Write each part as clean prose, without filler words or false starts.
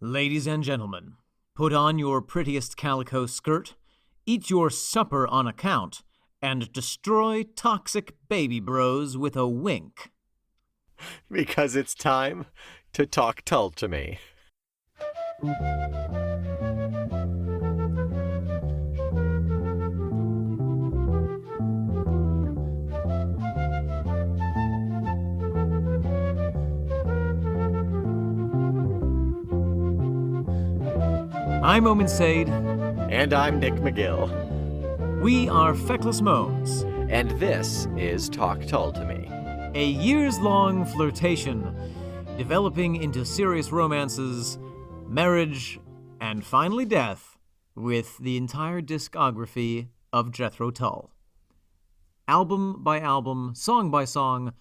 Ladies and gentlemen, put on your prettiest calico skirt, eat your supper on account, and destroy toxic baby bros with a wink. Because it's time to talk Tull to me. I'm Omen Sade. And I'm Nick McGill. We are Feckless Moans. And this is Talk Tull to Me. A years-long flirtation, developing into serious romances, marriage, and finally death, with the entire discography of Jethro Tull. Album by album, song by song,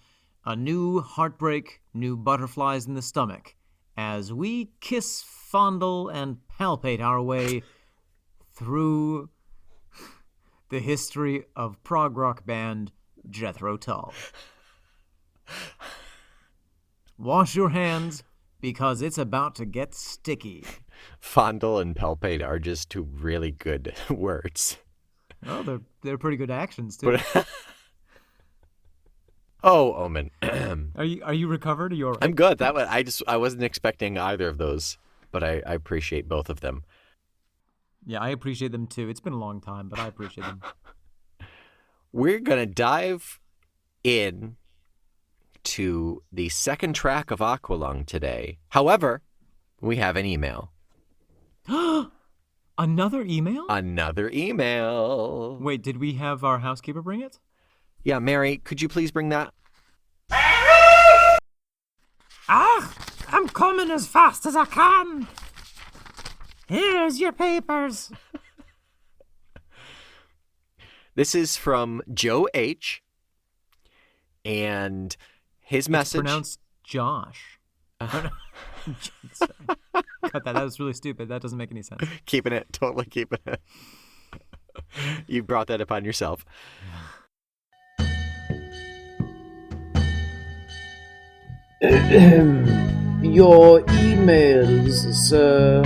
a new heartbreak, new butterflies in the stomach, as we kiss, fondle, and palpate our way through the history of prog rock band Jethro Tull. Wash your hands, because it's about to get sticky. Fondle and palpate are just two really good words. Oh, they're pretty good actions too. Oh, Omen. Are you recovered? Are you all right? I'm good. I wasn't expecting either of those, but I appreciate both of them. Yeah, I appreciate them too. It's been a long time, but I appreciate them. We're gonna dive in to the second track of Aqualung today. However, we have an email. Another email? Another email. Wait, did we have our housekeeper bring it? Yeah, Mary, could you please bring that? I'm coming as fast as I can. Here's your papers. This is from Joe H. And his message... It's pronounced Josh. Sorry. Cut that. That was really stupid. That doesn't make any sense. Keeping it. Totally keeping it. You brought that upon yourself. Your emails, sir.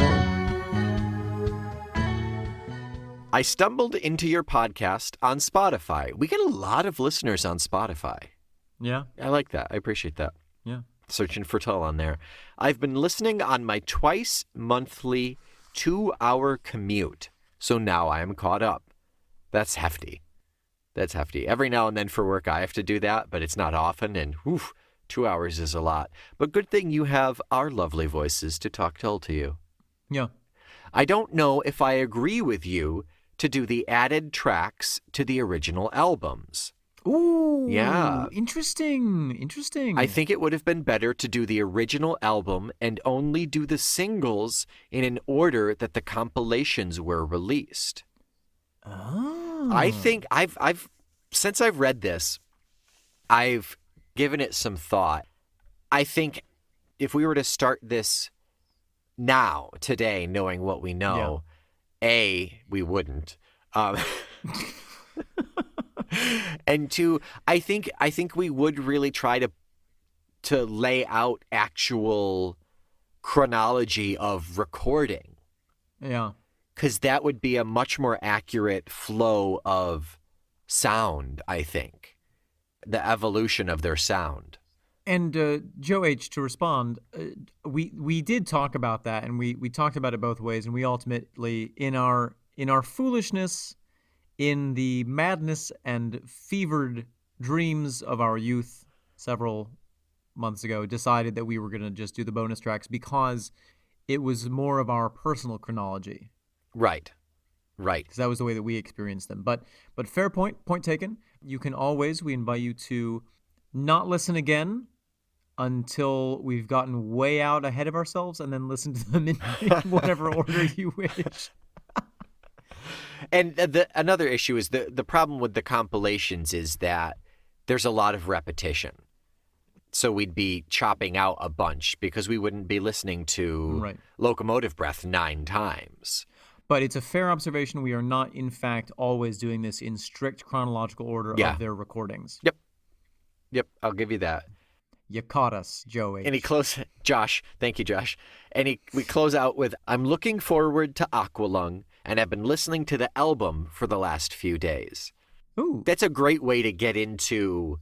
I stumbled into your podcast on Spotify. We get a lot of listeners on Spotify. Yeah. I like that. I appreciate that. Yeah. Searching for Tull on there. I've been listening on my twice monthly 2-hour commute. So now I am caught up. That's hefty. That's hefty. Every now and then for work I have to do that, but it's not often. And 2 hours is a lot. But good thing you have our lovely voices to talk Tull to you. Yeah. I don't know if I agree with you to do the added tracks to the original albums. Ooh. Yeah. Interesting. I think it would have been better to do the original album and only do the singles in an order that the compilations were released. Oh. I think I've since I've read this, I've given it some thought. I think if we were to start this now, today, knowing what we know, A, we wouldn't. And two, I think we would really try to lay out actual chronology of recording. Yeah. Because that would be a much more accurate flow of sound, I think. The evolution of their sound. And Joe H., to respond, we did talk about that, and we talked about it both ways, and we ultimately, in our foolishness, in the madness and fevered dreams of our youth several months ago, decided that we were going to just do the bonus tracks because it was more of our personal chronology. Right. Because that was the way that we experienced them. But fair point taken. You can always, we invite you to not listen again until we've gotten way out ahead of ourselves and then listen to them in whatever order you wish. And another issue is the problem with the compilations is that there's a lot of repetition. So we'd be chopping out a bunch because we wouldn't be listening to Locomotive Breath 9 times. But it's a fair observation. We are not, in fact, always doing this in strict chronological order of their recordings. Yep, I'll give you that. You caught us, Joe H. And Josh, thank you, Josh. And we close out with, I'm looking forward to Aqualung and have been listening to the album for the last few days. Ooh. That's a great way to get into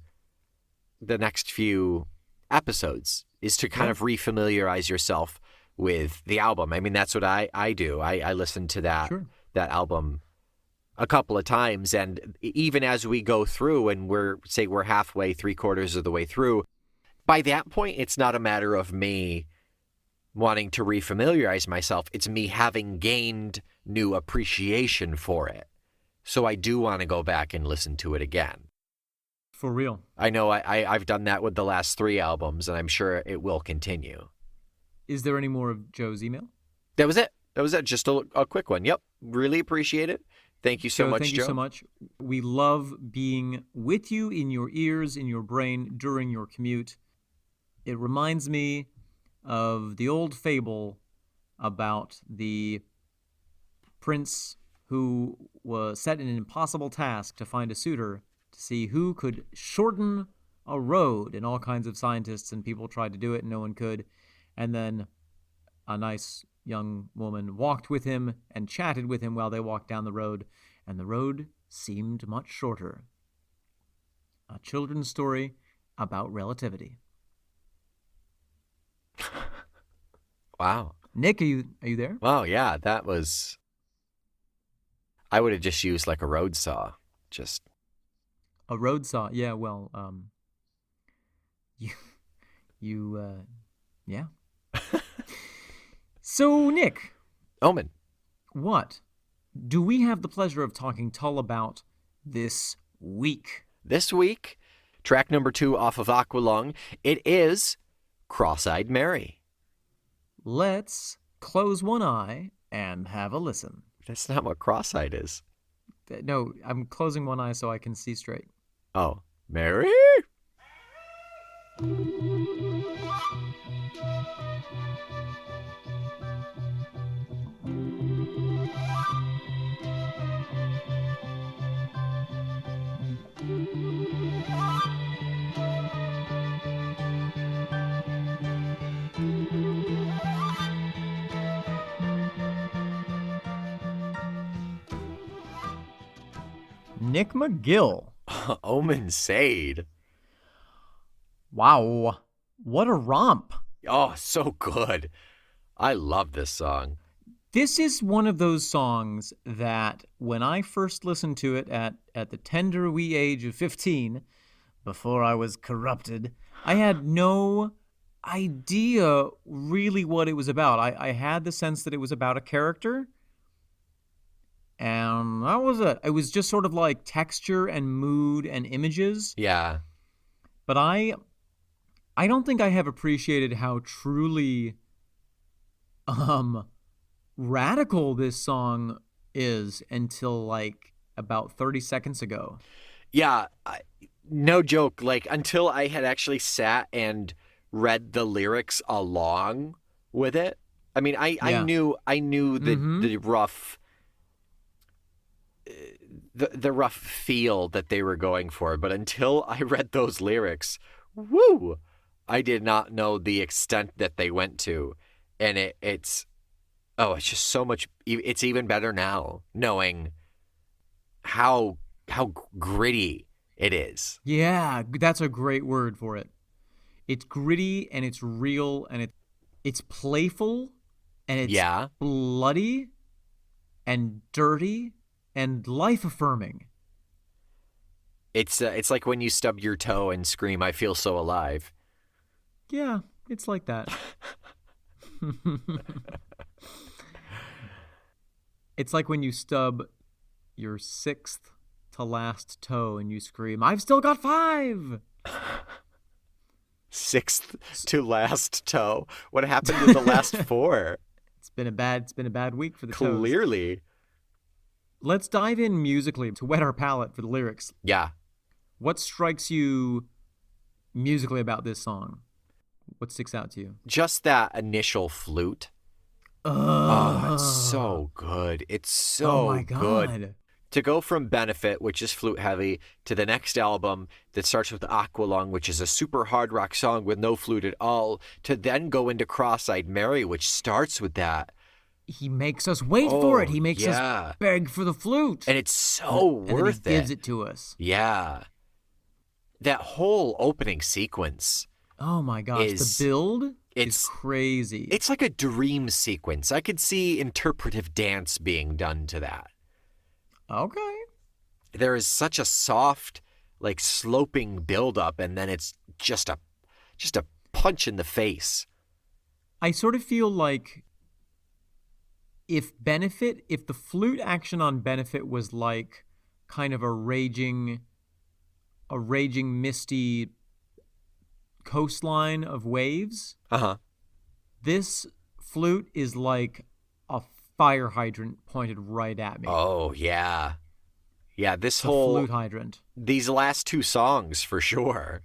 the next few episodes, is to kind of refamiliarize yourself with the album. I mean, that's what I do. I listen to that album a couple of times, and even as we go through and we're halfway, 3/4 of the way through, by that point, it's not a matter of me wanting to refamiliarize myself. It's me having gained new appreciation for it. So I do want to go back and listen to it again. For real. I know I've done that with the last 3 albums, and I'm sure it will continue. Is there any more of Joe's email? That was it. Just a quick one. Yep. Really appreciate it. Thank you so much, Joe. Thank you so much. We love being with you, in your ears, in your brain, during your commute. It reminds me of the old fable about the prince who was set an impossible task to find a suitor to see who could shorten a road. And all kinds of scientists and people tried to do it, and no one could. And then a nice young woman walked with him and chatted with him while they walked down the road, and the road seemed much shorter. A children's story about relativity. Wow. Nick, are you there? Wow, yeah, that was... I would have just used like a road saw. Just... A road saw, yeah, well, yeah. So, Nick. Omen. What do we have the pleasure of talking Tull about this week? This week, track number 2 off of Aqualung, it is Cross-Eyed Mary. Let's close one eye and have a listen. That's not what cross-eyed is. No, I'm closing one eye so I can see straight. Oh, Mary? Nick McGill. Omen Sade. Wow. What a romp. Oh, so good. I love this song. This is one of those songs that when I first listened to it at the tender wee age of 15, before I was corrupted, I had no idea really what it was about. I had the sense that it was about a character, and that was it. It was just sort of like texture and mood and images. Yeah. But I don't think I have appreciated how truly radical this song is until like about 30 seconds ago. Yeah, no joke. Like until I had actually sat and read the lyrics along with it. I mean, I knew the rough the rough feel that they were going for, but until I read those lyrics, woo, I did not know the extent that they went to. And it's just so much. It's even better now knowing how gritty it is. Yeah, that's a great word for it. It's gritty and it's real and it's playful and it's bloody and dirty and life-affirming. It's like when you stub your toe and scream, "I feel so alive." Yeah, it's like that. It's like when you stub your 6th to last toe and you scream, "I've still got 5." 6th to last toe. What happened to the last 4? It's been a bad week for the toes. Clearly. Let's dive in musically to whet our palate for the lyrics. Yeah. What strikes you musically about this song? What sticks out to you? Just that initial flute. Oh, it's so good. It's so good. To go from Benefit, which is flute heavy, to the next album that starts with Aqualung, which is a super hard rock song with no flute at all, to then go into Cross-Eyed Mary, which starts with that. He makes us wait for it. He makes yeah. us beg for the flute. And it's so worth and then he it. gives it to us. Yeah. That whole opening sequence. Oh my gosh, the build is crazy. It's like a dream sequence. I could see interpretive dance being done to that. Okay. There is such a soft, like sloping build-up, and then it's just a punch in the face. I sort of feel like if the flute action on Benefit was like kind of a raging misty coastline of waves, this flute is like a fire hydrant pointed right at me. Oh, yeah. Yeah, it's a flute hydrant. These last two songs, for sure.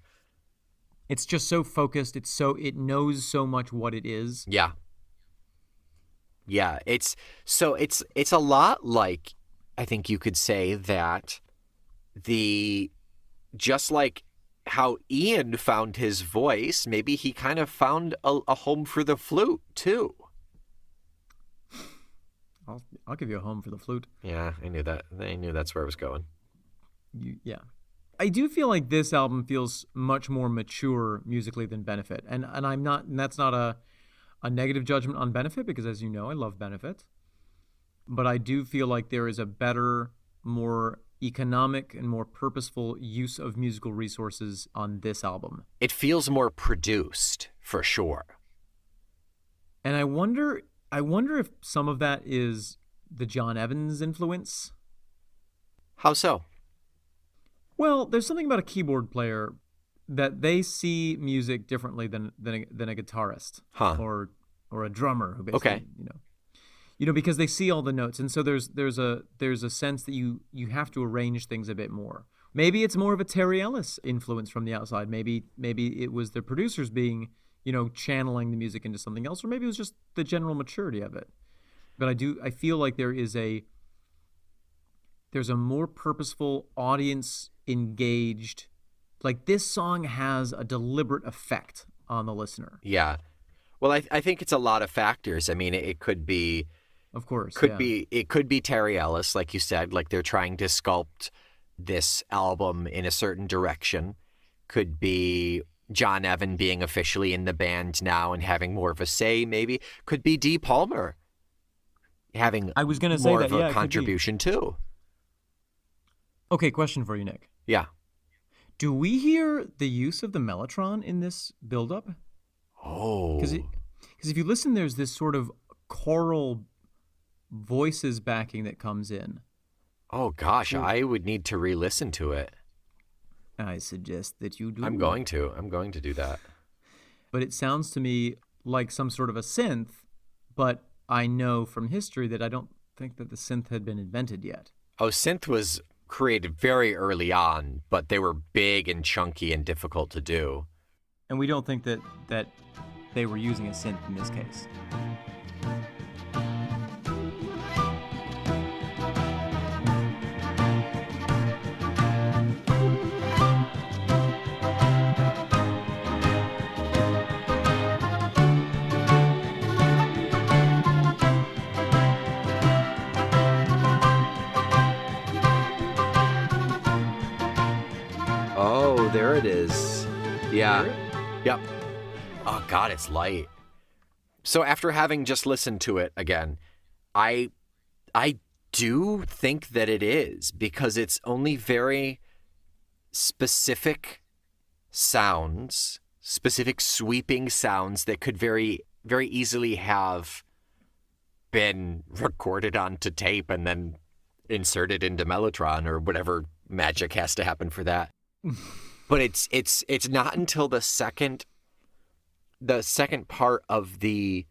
It's just so focused. It knows so much what it is. Yeah. Yeah, it's a lot like, I think you could say that just like how Ian found his voice, maybe he kind of found a home for the flute too. I'll give you a home for the flute. Yeah, I knew that. I knew that's where I was going. Yeah. I do feel like this album feels much more mature musically than Benefit. And that's not a negative judgment on Benefit, because as you know, I love Benefit. But I do feel like there is a better, more economic and more purposeful use of musical resources on this album. It feels more produced, for sure. And I wonder if some of that is the John Evans influence. How so? Well, there's something about a keyboard player that they see music differently than a guitarist, or a drummer who basically, because they see all the notes, and so there's a sense that you have to arrange things a bit more. Maybe it's more of a Terry Ellis influence from the outside. Maybe it was the producers being, channeling the music into something else, or maybe it was just the general maturity of it. But I feel like there's a more purposeful, audience engaged, like this song has a deliberate effect on the listener. Yeah. Well, I think it's a lot of factors. I mean, it could be, of course, it could be Terry Ellis, like you said, like they're trying to sculpt this album in a certain direction. Could be John Evan being officially in the band now and having more of a say, maybe. Could be Dee Palmer having more of a contribution too. Okay, question for you, Nick. Yeah. Do we hear the use of the mellotron in this build-up? Oh. Because if you listen, there's this sort of choral voices backing that comes in. Oh, gosh, I would need to re-listen to it. I suggest that you do. I'm going to do that. But it sounds to me like some sort of a synth, but I know from history that I don't think that the synth had been invented yet. Oh, synth was created very early on, but they were big and chunky and difficult to do. And we don't think that they were using a synth in this case. Oh, there it is. Yeah. Yep. Oh, God, it's light. So after having just listened to it again, I do think that it is, because it's only very specific sounds, specific sweeping sounds that could very, very easily have been recorded onto tape and then inserted into Mellotron or whatever magic has to happen for that. But it's not until the second part of the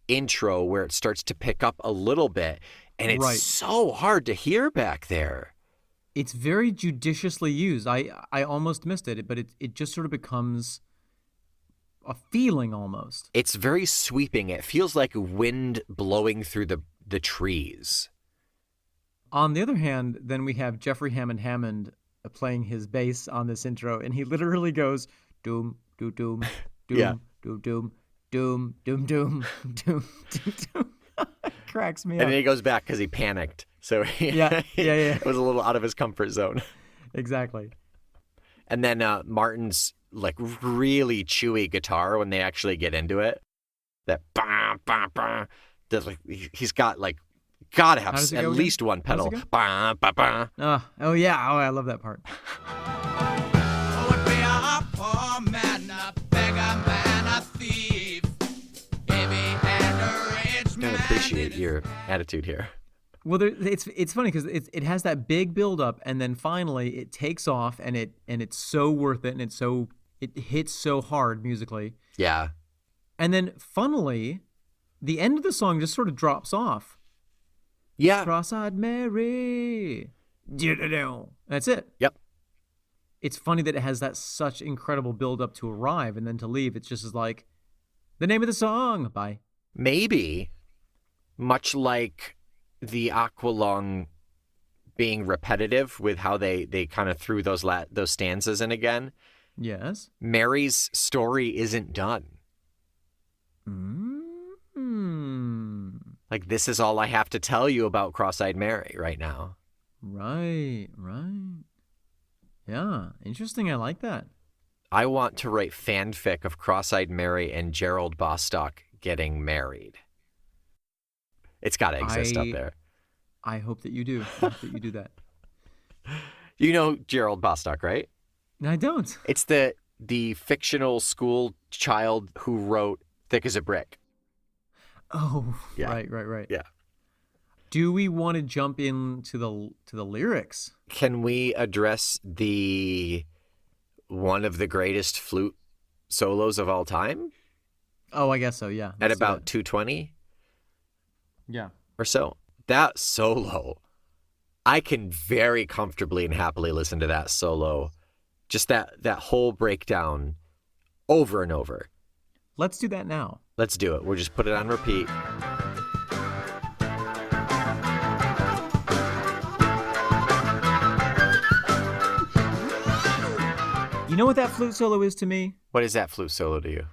intro where it starts to pick up a little bit, and it's so hard to hear back there. It's very judiciously used. I almost missed it, but it just sort of becomes a feeling almost. It's very sweeping. It feels like wind blowing through the trees. On the other hand, then we have Jeffrey Hammond playing his bass on this intro, and he literally goes doom, doom, doom, doom, Yeah. doom, doom, doom, doom, doom, doom, doom, doom. Cracks me And up. then he goes back because he panicked. So Yeah. it was a little out of his comfort zone. Exactly. And then Martin's like really chewy guitar when they actually get into it. That bah, bah, bah. There's like he's got like gotta have How does it at go least one How does pedal. it go? Bah, bah, bah. Oh yeah. Oh, I love that part. Would be a poor man, a beggar man, a thief. If he had a rich I man. appreciate your attitude here. Well, it's funny because it has that big build up, and then finally it takes off, and it's so worth it, and it hits so hard musically, Yeah. and then funnily, the end of the song just sort of drops off. Yeah. Cross-eyed Mary, that's it. Yep. It's funny that it has that such incredible build up to arrive, and then to leave, it's just like the name of the song. Bye. Maybe much like the Aqualung being repetitive with how they kind of threw those stanzas in again. Yes. Mary's story isn't done. Like, this is all I have to tell you about Cross-Eyed Mary right now. Right. Yeah, interesting. I like that. I want to write fanfic of Cross-Eyed Mary and Gerald Bostock getting married. It's got to exist up there. I hope that you do. I hope that you do that. You know Gerald Bostock, right? I don't. It's the fictional school child who wrote Thick as a Brick. Oh, Yeah. Right. Yeah. Do we want to jump into the lyrics? Can we address one of the greatest flute solos of all time Oh, I guess so. Yeah. at let's do about that. 220 Yeah. or so? That solo, I can very comfortably and happily listen to that solo. Just that whole breakdown over and over. Let's do that now. Let's do it. We'll just put it on repeat. You know what that flute solo is to me? What is that flute solo to you?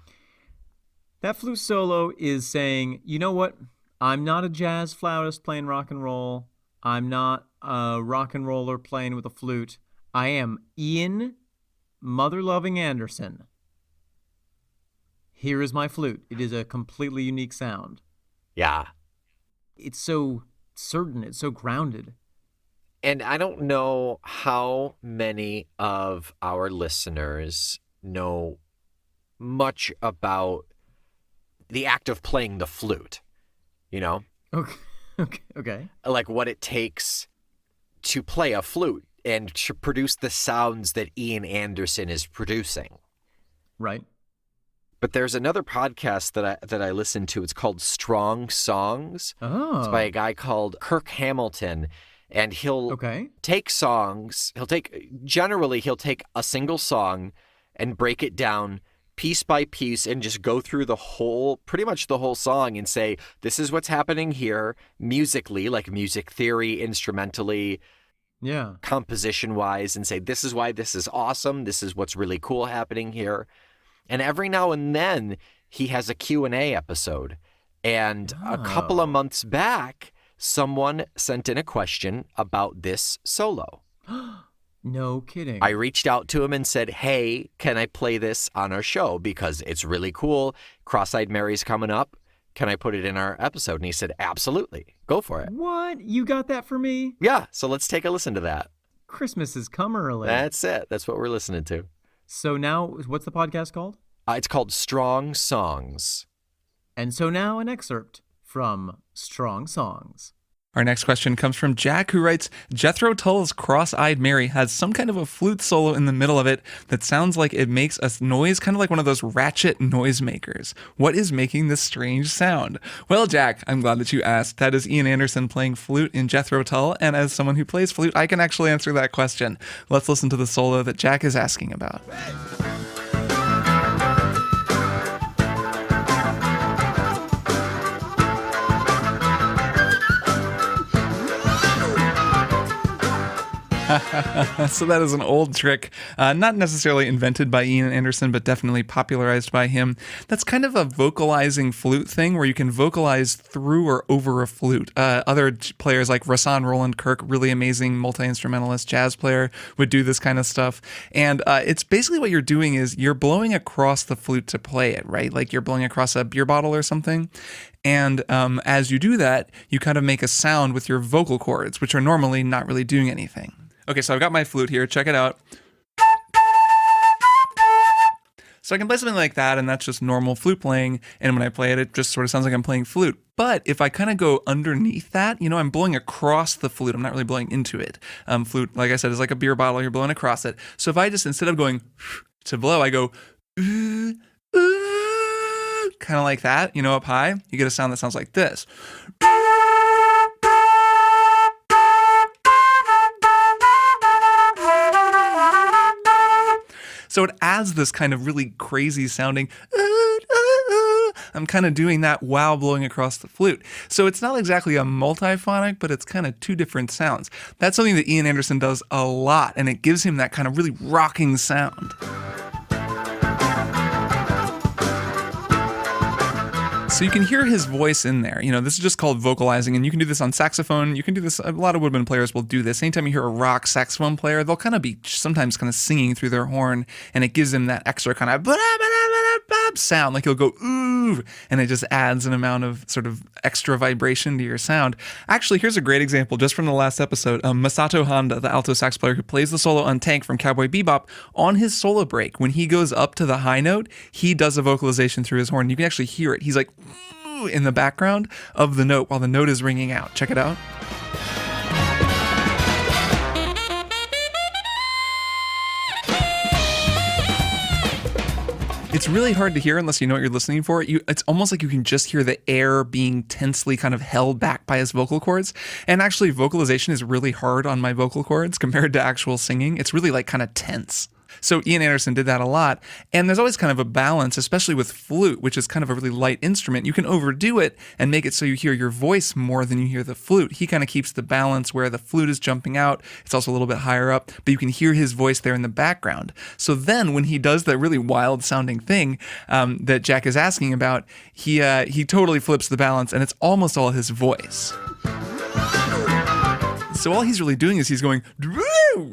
That flute solo is saying, you know what? I'm not a jazz flautist playing rock and roll. I'm not a rock and roller playing with a flute. I am Ian Mother-Loving Anderson. Here is my flute. It is a completely unique sound. Yeah. It's so certain. It's so grounded. And I don't know how many of our listeners know much about the act of playing the flute, you know? Okay. Like what it takes to play a flute and to produce the sounds that Ian Anderson is producing. Right. But there's another podcast that I listen to. It's called Strong Songs. Oh. It's by a guy called Kirk Hamilton. And he'll take songs, he'll take a single song and break it down piece by piece and just go through pretty much the whole song and say, this is what's happening here musically, like music theory, instrumentally, composition-wise, and say, this is why this is awesome. This is what's really cool happening here. And every now and then he has a Q&A episode. And a couple of months back, someone sent in a question about this solo. No kidding. I reached out to him and said, hey, can I play this on our show? Because it's really cool. Cross-Eyed Mary's coming up. Can I put it in our episode? And he said, absolutely. Go for it. What? You got that for me? Yeah. So let's take a listen to that. Christmas has come early. That's it. That's what we're listening to. So now, what's the podcast called? It's called Strong Songs. And so now an excerpt from Strong Songs. Our next question comes from Jack, who writes, Jethro Tull's Cross-Eyed Mary has some kind of a flute solo in the middle of it that sounds like it makes a noise, kind of like one of those ratchet noisemakers. What is making this strange sound? Well, Jack, I'm glad that you asked. That is Ian Anderson playing flute in Jethro Tull, and as someone who plays flute, I can actually answer that question. Let's listen to the solo that Jack is asking about. So that is an old trick, not necessarily invented by Ian Anderson, but definitely popularized by him. That's kind of a vocalizing flute thing where you can vocalize through or over a flute. Other players like Rahsaan Roland Kirk, really amazing multi-instrumentalist jazz player, would do this kind of stuff. And it's basically what you're doing is you're blowing across the flute to play it, right? Like you're blowing across a beer bottle or something. And as you do that, you kind of make a sound with your vocal cords, which are normally not really doing anything. Okay, so I've got my flute here. Check it out. So I can play something like that, and that's just normal flute playing. And when I play it, it just sort of sounds like I'm playing flute. But if I kind of go underneath that, I'm blowing across the flute. I'm not really blowing into it. Flute, like I said, is like a beer bottle. You're blowing across it. So if I just, instead of going to blow, I go kind of like that, up high, you get a sound that sounds like this. So it adds this kind of really crazy sounding, I'm kind of doing that while blowing across the flute. So it's not exactly a multiphonic, but it's kind of two different sounds. That's something that Ian Anderson does a lot, and it gives him that kind of really rocking sound. So you can hear his voice in there. This is just called vocalizing, and you can do this on saxophone. You can do this, a lot of woodwind players will do this. Anytime you hear a rock saxophone player, they'll kind of be sometimes kind of singing through their horn, and it gives them that extra kind of sound, like you'll go ooh, and it just adds an amount of sort of extra vibration to your sound. Actually, here's a great example just from the last episode. Masato Honda, the alto sax player who plays the solo on Tank from Cowboy Bebop, on his solo break, when he goes up to the high note, he does a vocalization through his horn. You can actually hear it. He's like ooh in the background of the note while the note is ringing out. Check it out. It's really hard to hear unless you know what you're listening for. It's almost like you can just hear the air being tensely kind of held back by his vocal cords. And actually, vocalization is really hard on my vocal cords compared to actual singing. It's really like kind of tense. So Ian Anderson did that a lot. And there's always kind of a balance, especially with flute, which is kind of a really light instrument. You can overdo it and make it so you hear your voice more than you hear the flute. He kind of keeps the balance where the flute is jumping out. It's also a little bit higher up, but you can hear his voice there in the background. So then when he does that really wild sounding thing that Jack is asking about, he totally flips the balance and it's almost all his voice. So all he's really doing is he's going,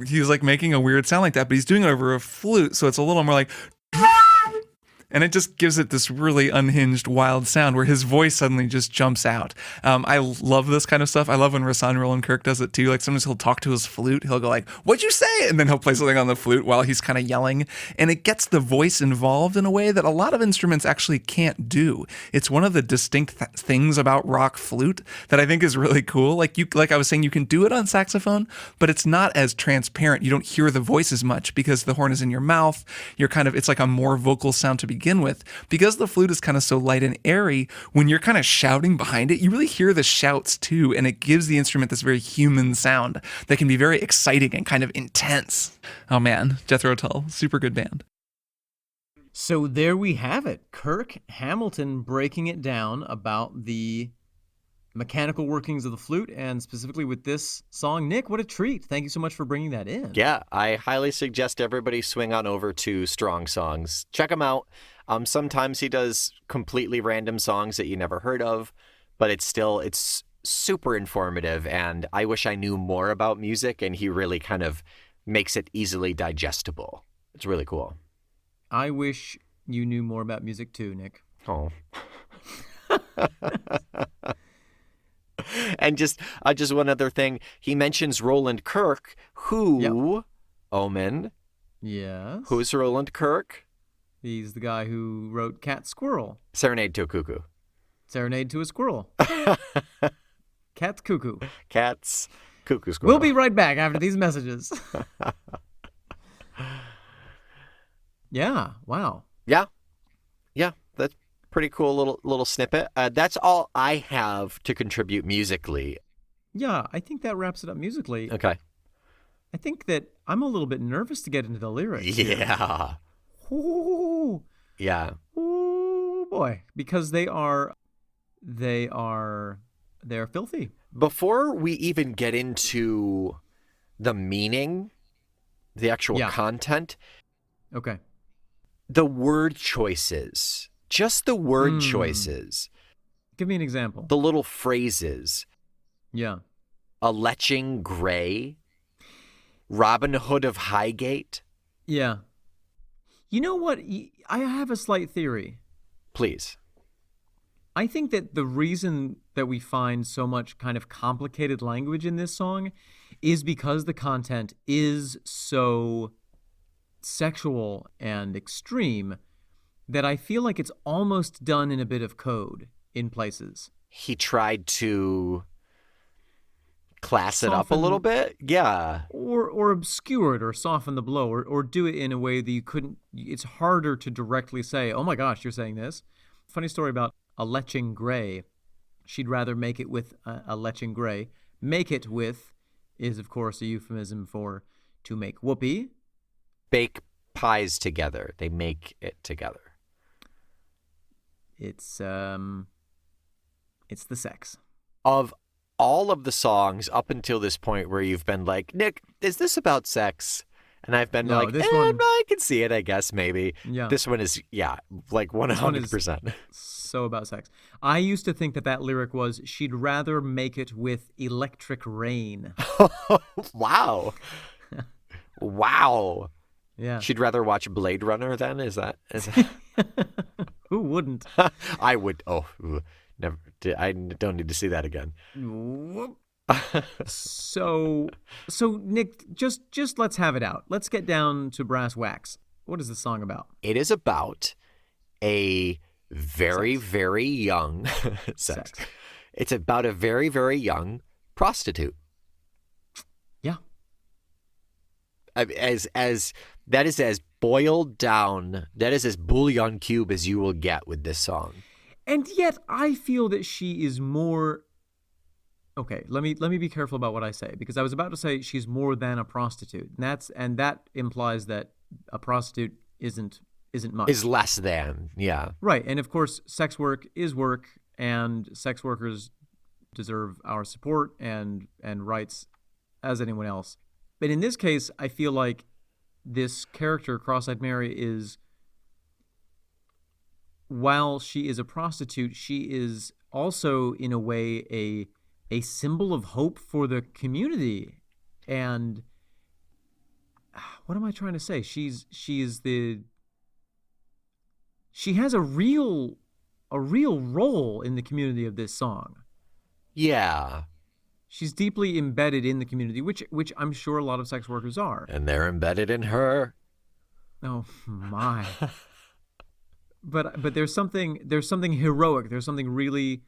he's like making a weird sound like that, but he's doing it over a flute. So it's a little more like, and it just gives it this really unhinged, wild sound where his voice suddenly just jumps out. I love this kind of stuff. I love when Rahsaan Roland Kirk does it too. Like sometimes he'll talk to his flute. He'll go like, "What'd you say?" And then he'll play something on the flute while he's kind of yelling. And it gets the voice involved in a way that a lot of instruments actually can't do. It's one of the distinct things about rock flute that I think is really cool. Like I was saying, you can do it on saxophone, but it's not as transparent. You don't hear the voice as much because the horn is in your mouth. It's like a more vocal sound to begin with. Because the flute is kind of so light and airy, when you're kind of shouting behind it, you really hear the shouts too, and it gives the instrument this very human sound that can be very exciting and kind of intense. Oh man, Jethro Tull, super good band. So there we have it. Kirk Hamilton breaking it down about the mechanical workings of the flute, and specifically with this song. Nick, what a treat. Thank you so much for bringing that in. Yeah, I highly suggest everybody swing on over to Strong Songs. Check him out. Sometimes he does completely random songs that you never heard of, but it's super informative, and I wish I knew more about music, and he really kind of makes it easily digestible. It's really cool. I wish you knew more about music too, Nick. Oh. And just one other thing, he mentions Roland Kirk, who, yep. Omen. Yes. Who's Roland Kirk? He's the guy who wrote Cat Squirrel. Serenade to a Cuckoo. Serenade to a Squirrel. Cat's Cuckoo. Cat's Cuckoo Squirrel. We'll be right back after these messages. Yeah, wow. Yeah, that's pretty cool little snippet. That's all I have to contribute musically. Yeah, I think that wraps it up musically. Okay. I think that I'm a little bit nervous to get into the lyrics. Yeah. Ooh. Yeah. Ooh, boy, because they're filthy. Before we even get into the meaning, the actual content, Okay. the word choices, just the word choices, Give me an example. the little phrases, Yeah. a leching gray, Robin Hood of Highgate. Yeah. You know what? I have a slight theory. Please. I think that the reason that we find so much kind of complicated language in this song is because the content is so sexual and extreme that I feel like it's almost done in a bit of code in places. He tried to class it up a Soften- little bit. Yeah. Or obscure it or soften the blow or do it in a way that you couldn't. It's harder to directly say, oh my gosh, you're saying this. Funny story about a leching gray. She'd rather make it with a leching gray. Make it with is, of course, a euphemism for to make whoopee. Bake pies together. They make it together. It's the sex. Of all of the songs up until this point where you've been like, Nick, is this about sex? And I've been No, like, this one- I can see it, I guess, maybe. Yeah. This one is, like 100%. So about sex. I used to think that lyric was she'd rather make it with electric rain. Wow. Wow. Yeah. She'd rather watch Blade Runner then? Is that... Who wouldn't? I would. Oh, never. I don't need to see that again. So Nick, just let's have it out. Let's get down to brass wax. What is the song about? It is about a very, very young sex. It's about a very, very young prostitute. Yeah. As that is as boiled down, that is as bouillon cube as you will get with this song. And yet I feel that she is more. Okay, let me be careful about what I say, because I was about to say she's more than a prostitute. And that implies that a prostitute isn't much. Is less than, yeah. Right. And of course, sex work is work, and sex workers deserve our support and rights as anyone else. But in this case, I feel like this character, Cross-Eyed Mary, is, while she is a prostitute, she is also, in a way, a symbol of hope for the community. And what am I trying to say? She has a real role in the community of this song. Yeah. She's deeply embedded in the community, which I'm sure a lot of sex workers are. And they're embedded in her. Oh my. But there's something heroic. There's something really,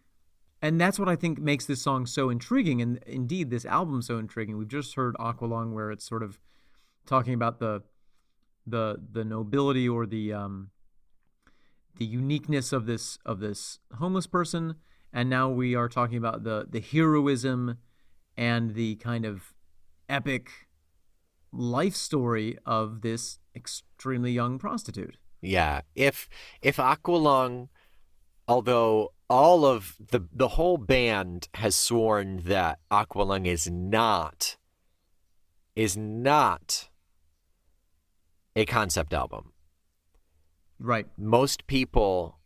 and that's what I think makes this song so intriguing, and indeed this album so intriguing. We've just heard Aqualung, where it's sort of talking about the nobility or the uniqueness of this homeless person, and now we are talking about the heroism and the kind of epic life story of this extremely young prostitute. Yeah. If Aqualung, although all of the whole band has sworn that Aqualung is not a concept album. Right. Most people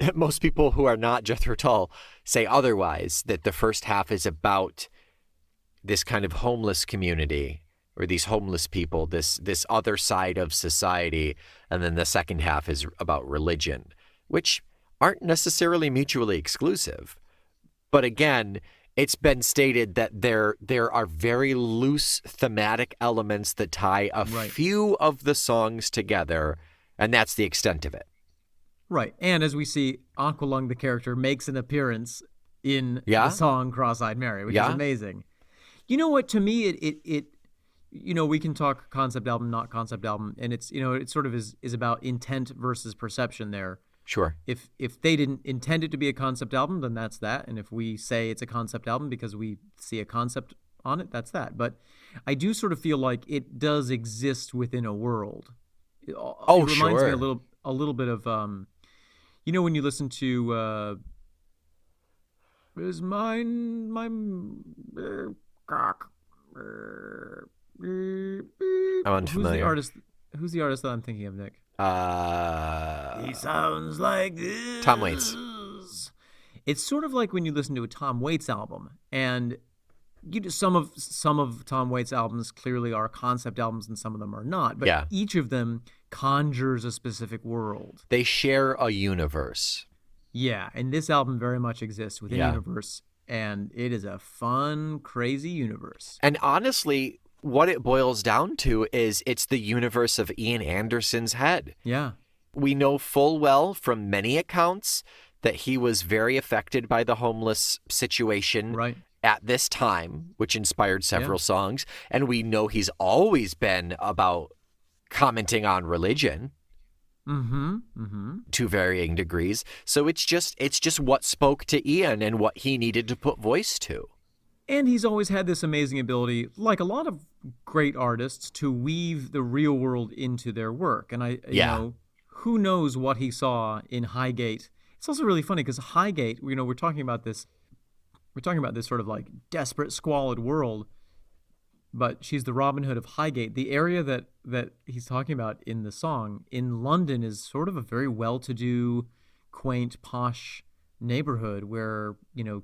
who are not Jethro Tull say otherwise, that the first half is about this kind of homeless community, or these homeless people, this other side of society, and then the second half is about religion, which aren't necessarily mutually exclusive. But again, it's been stated that there are very loose thematic elements that tie a few of the songs together, and that's the extent of it. Right. And as we see, Aqualung, the character, makes an appearance in the song Cross-Eyed Mary, which is amazing. You know what, to me, it we can talk concept album, not concept album, and it's, it sort of is about intent versus perception there. Sure. If they didn't intend it to be a concept album, then that's that. And if we say it's a concept album because we see a concept on it, that's that. But I do sort of feel like it does exist within a world. It reminds me a little bit of when you listen to is mine my cock. I'm unfamiliar. Who's the artist that I'm thinking of, Nick? He He sounds like this. Tom Waits. It's sort of like when you listen to a Tom Waits album, and some of Tom Waits' albums clearly are concept albums, and some of them are not. But Yeah. each of them conjures a specific world. They share a universe. Yeah, and this album very much exists within Yeah. universe, and it is a fun, crazy universe. And honestly, what it boils down to is it's the universe of Ian Anderson's head. Yeah. We know full well from many accounts that he was very affected by the homeless situation Right. at this time, which inspired several songs. And we know he's always been about commenting on religion to varying degrees. So it's just what spoke to Ian and what he needed to put voice to. And he's always had this amazing ability, like a lot of great artists, to weave the real world into their work. And you know, who knows what he saw in Highgate. It's also really funny because Highgate, you know, we're talking about this sort of like desperate, squalid world, but she's the Robin Hood of Highgate. The area that he's talking about in the song in London is sort of a very well-to-do, quaint, posh neighborhood where, you know,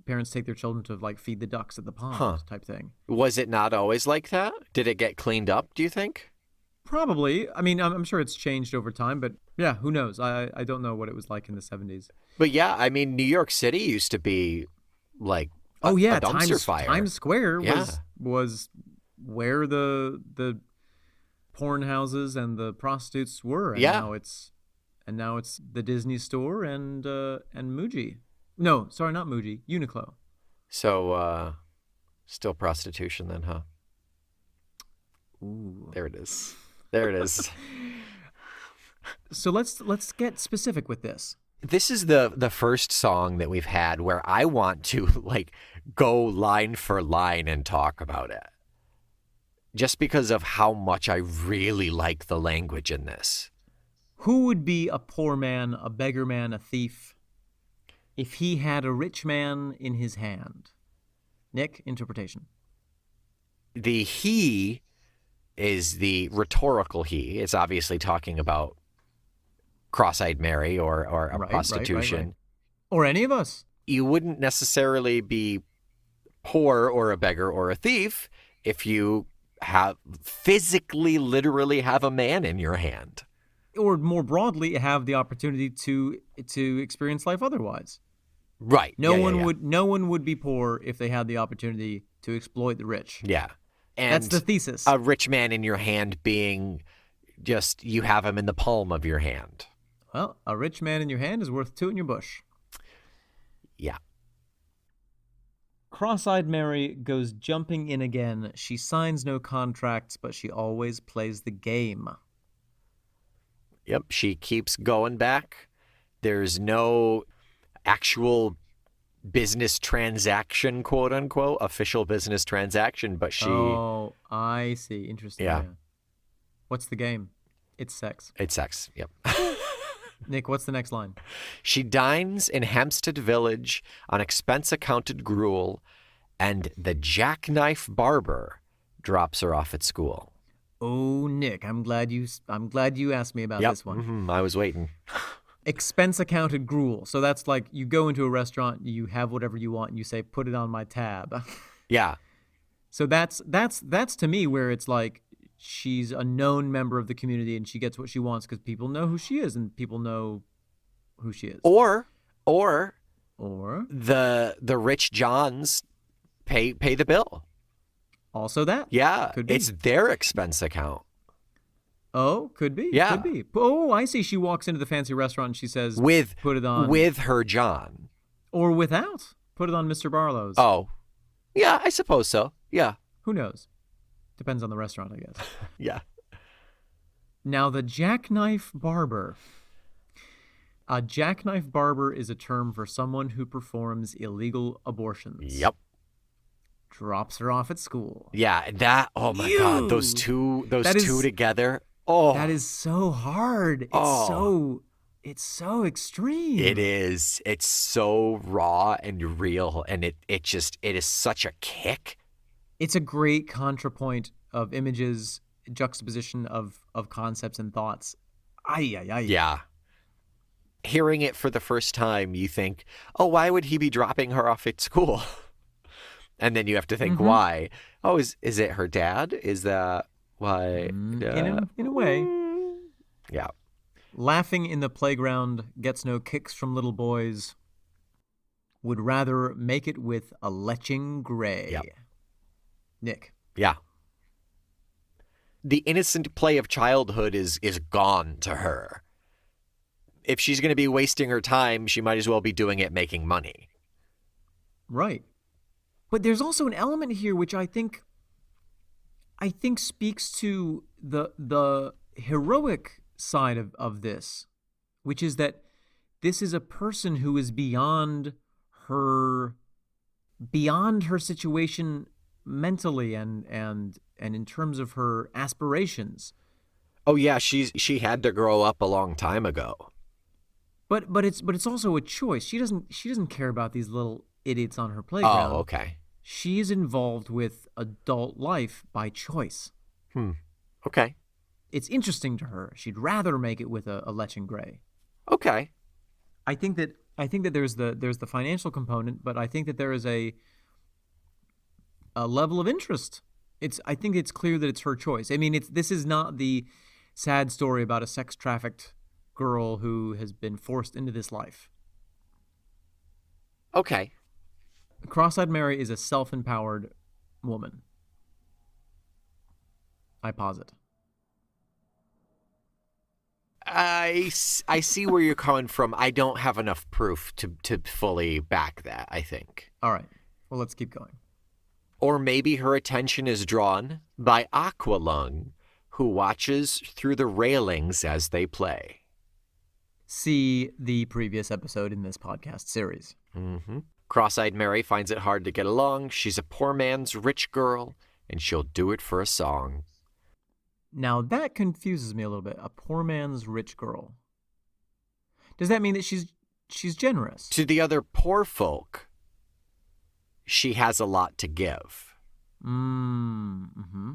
parents take their children to like feed the ducks at the pond type thing. Was it not always like that? Did it get cleaned up, do you think? Probably. I mean, I'm sure it's changed over time, but yeah, who knows? I don't know what it was like in the 70s. But yeah, I mean, New York City used to be like a dumpster fire. Times Square Yeah. was where the porn houses and the prostitutes were. And Yeah. now it's the Disney store and Muji. No, sorry, not Muji. Uniqlo. So, still prostitution then, huh? Ooh. There it is. There it is. So let's get specific with this. This is the first song that we've had where I want to like go line for line and talk about it. Just because of how much I really like the language in this. Who would be a poor man, a beggar man, a thief, if he had a rich man in his hand? Nick, interpretation. The he is the rhetorical he. It's obviously talking about cross-eyed Mary or a prostitution. Right. Or any of us. You wouldn't necessarily be poor or a beggar or a thief if you have physically, literally have a man in your hand. Or more broadly, have the opportunity to experience life otherwise. Right. No one would be poor if they had the opportunity to exploit the rich. Yeah. And that's the thesis. A rich man in your hand being just you have him in the palm of your hand. Well, a rich man in your hand is worth two in your bush. Yeah. Cross-eyed Mary goes jumping in again. She signs no contracts, but she always plays the game. Yep, she keeps going back. There's no actual business transaction, quote unquote, official business transaction, but she... Oh, I see. Interesting. Yeah. What's the game? It's sex. It's sex, yep. Nick, what's the next line? She dines in Hampstead Village on expense-accounted gruel, and the jackknife barber drops her off at school. Oh, Nick, I'm glad you asked me about this one. I was waiting. Expense accounted gruel. So that's like you go into a restaurant, you have whatever you want, and you say, "Put it on my tab." Yeah. So that's to me where it's like she's a known member of the community and she gets what she wants because people know who she is and people know who she is. Or the rich Johns pay the bill. Also that. Yeah. Could be. It's their expense account. Oh, could be. Yeah. Could be. Oh, I see. She walks into the fancy restaurant and she says, put it on. With her John. Or without. Put it on Mr. Barlow's. Oh. Yeah, I suppose so. Yeah. Who knows? Depends on the restaurant, I guess. Yeah. Now, the jackknife barber. A jackknife barber is a term for someone who performs illegal abortions. Yep. Drops her off at school. Yeah, that, oh my God, those two together. Oh. That is so hard. It's Oh. so it's so extreme. It is. It's so raw and real, and it is such a kick. It's a great contrapoint of images, juxtaposition of concepts and thoughts. Ay, ay, ay. Yeah. Hearing it for the first time, you think, oh, why would he be dropping her off at school? And then you have to think, why? Oh, is it her dad? Is that why? In a way. Yeah. Laughing in the playground gets no kicks from little boys. Would rather make it with a leching gray. Yep. Nick. Yeah. The innocent play of childhood is gone to her. If she's going to be wasting her time, she might as well be doing it making money. Right. But there's also an element here which I think speaks to the heroic side of this, which is that this is a person who is beyond her situation mentally and in terms of her aspirations. Oh yeah, she had to grow up a long time ago. But it's also a choice. She doesn't care about these little idiots on her playground. Oh, okay. She is involved with adult life by choice. Okay. It's interesting to her. She'd rather make it with a leching gray. Okay. I think that there's the financial component, but I think that there is a level of interest. I think it's clear that it's her choice. I mean, this is not the sad story about a sex trafficked girl who has been forced into this life. Okay. Cross-eyed Mary is a self-empowered woman. I posit. I see where you're coming from. I don't have enough proof to fully back that, I think. All right. Well, let's keep going. Or maybe her attention is drawn by Aqualung, who watches through the railings as they play. See the previous episode in this podcast series. Cross-eyed Mary finds it hard to get along. She's a poor man's rich girl, and she'll do it for a song. Now, that confuses me a little bit. A poor man's rich girl. Does that mean that she's generous? To the other poor folk, she has a lot to give. Mm-hmm.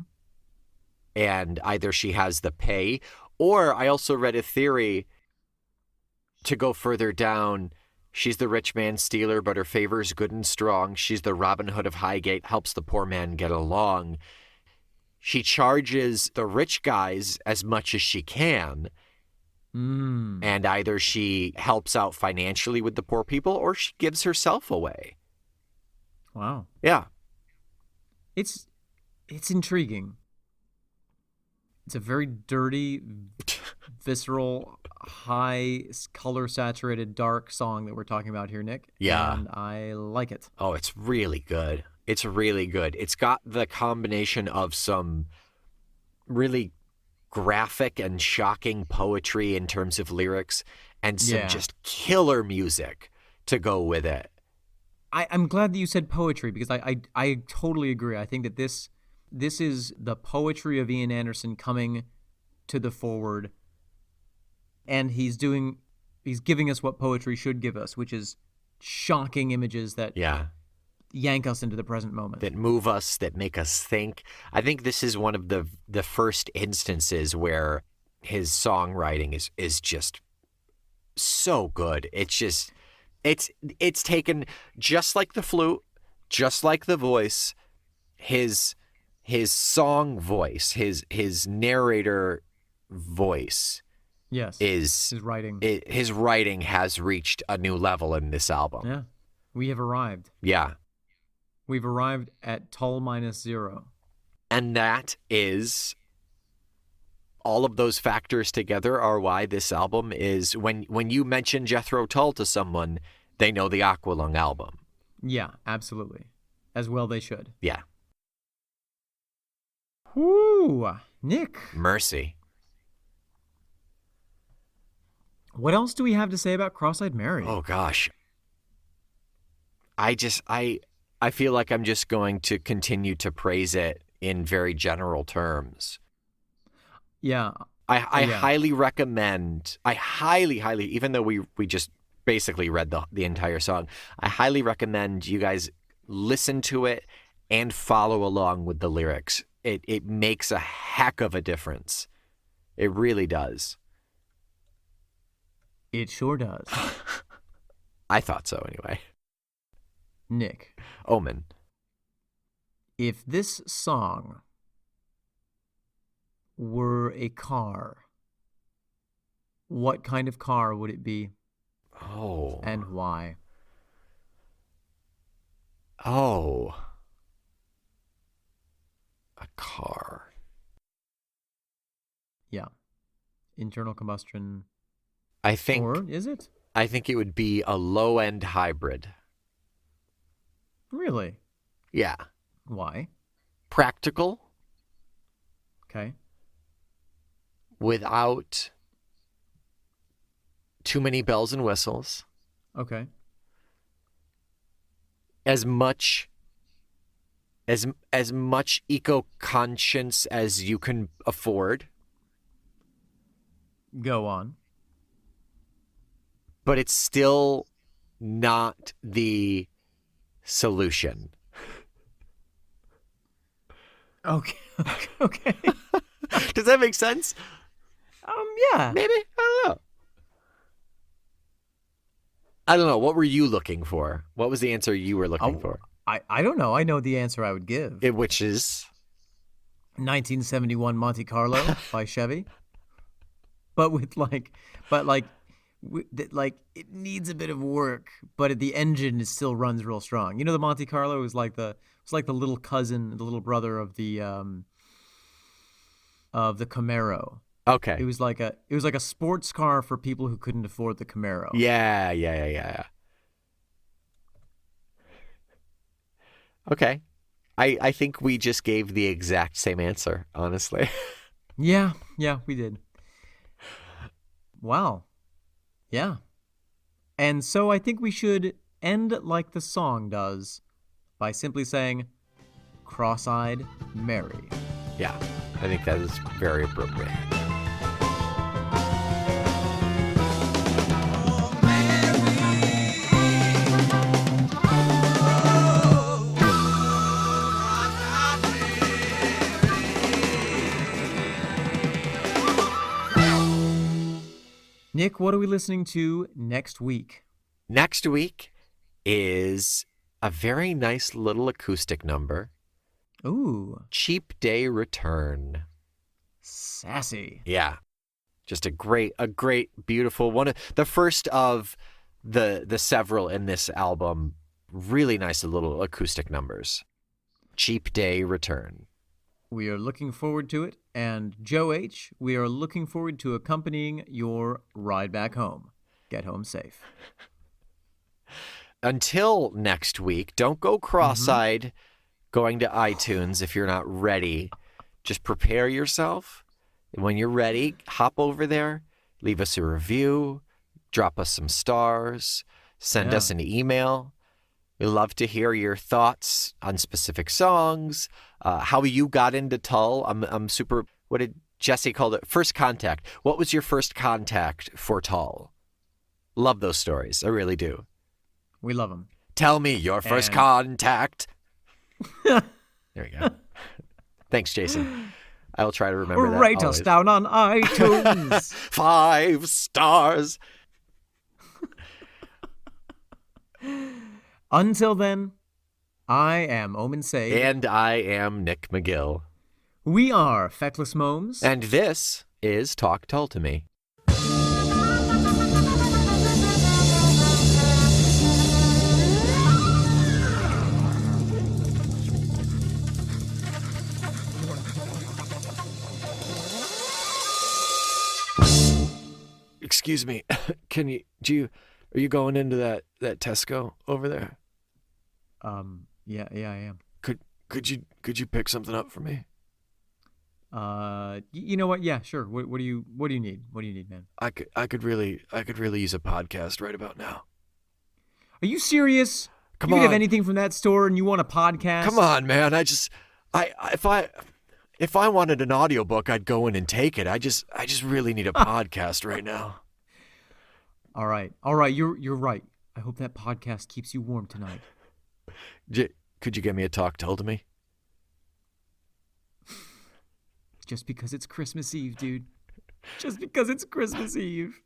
And either she has the pay, or I also read a theory to go further down. She's the rich man's stealer, but her favor's good and strong. She's the Robin Hood of Highgate, helps the poor man get along. She charges the rich guys as much as she can. And either she helps out financially with the poor people, or she gives herself away. Wow. Yeah. It's intriguing. It's a very dirty, visceral, high color saturated, dark song that we're talking about here, Nick. Yeah. And I like it. Oh, it's really good. It's really good. It's got the combination of some really graphic and shocking poetry in terms of lyrics and some just killer music to go with it. I'm glad that you said poetry because I totally agree. I think that this is the poetry of Ian Anderson coming to the forward, and he's giving us what poetry should give us, which is shocking images that yank us into the present moment. That move us, that make us think. I think this is one of the first instances where his songwriting is just so good. It's just it's taken, just like the flute, just like the voice, his song voice, his narrator voice. Yes. His writing. His writing has reached a new level in this album. Yeah. We have arrived. Yeah. We've arrived at Tull -0. And that is, all of those factors together are why this album is, when you mention Jethro Tull to someone, they know the Aqualung album. Yeah, absolutely. As well they should. Yeah. Whoo, Nick. Mercy. What else do we have to say about Cross-Eyed Mary? Oh, gosh. I feel like I'm just going to continue to praise it in very general terms. Yeah, I Yeah. highly recommend. I highly, even though we just basically read the entire song, I highly recommend you guys listen to it and follow along with the lyrics. It makes a heck of a difference. It really does. It sure does. I thought so anyway. Nick, Omen. if this song were a car, what kind of car would it be Oh. and why? Oh. A car. Yeah. Internal combustion. I think Or is it? I think it would be a low-end hybrid. Really? Yeah. Why? Practical Okay. without too many bells and whistles. Okay. As much eco-conscience as you can afford, Go on. but it's still not the solution. Okay. Okay. Does that make sense? Yeah. Maybe. I don't know. What were you looking for? What was the answer you were looking for? I don't know. I know the answer I would give. Which is 1971 Monte Carlo by Chevy. But it needs a bit of work, but the engine still runs real strong. You know, the Monte Carlo was like the little cousin, the little brother of the Camaro. okay. It was like a sports car for people who couldn't afford the Camaro. Yeah. Okay. I think we just gave the exact same answer, honestly. Yeah, we did. Wow. Yeah. And so I think we should end like the song does by simply saying, Cross-eyed Mary. Yeah, I think that is very appropriate. Oh, Mary. Nick, what are we listening to next week? Next week is a very nice little acoustic number. Ooh, Cheap Day Return. sassy. Yeah. Just a great, beautiful one. The first of the several in this album. Really nice little acoustic numbers. Cheap Day Return. We are looking forward to it. And Joe H., we are looking forward to accompanying your ride back home. Get home safe. Until next week, don't go cross-eyed going to iTunes if you're not ready. Just prepare yourself. And when you're ready, hop over there, leave us a review, drop us some stars, send us an email. We love to hear your thoughts on specific songs, how you got into Tull. I'm super, what did Jesse call it? First contact. What was your first contact for Tull? Love those stories. I really do. We love them. Tell me your first And- contact. There we go. Thanks, Jason. I will try to remember that. Rate us always. down on iTunes. 5 stars. Until then, I am Omen Say. And I am Nick McGill. We are Feckless Momes. And this is Talk Tull to Me. Excuse me. Are you going into that Tesco over there? Yeah, I am. Could you pick something up for me? You know what? Yeah, sure. What do you need? What do you need, man? I could really use a podcast right about now. Are you serious? Come you can have on. anything from that store and you want a podcast? Come on, man. If I wanted an audiobook, I'd go in and take it. I just really need a podcast right now. All right. You're right. I hope that podcast keeps you warm tonight. Could you get me a talk told to me? Just because it's Christmas Eve, dude. Just because it's Christmas Eve.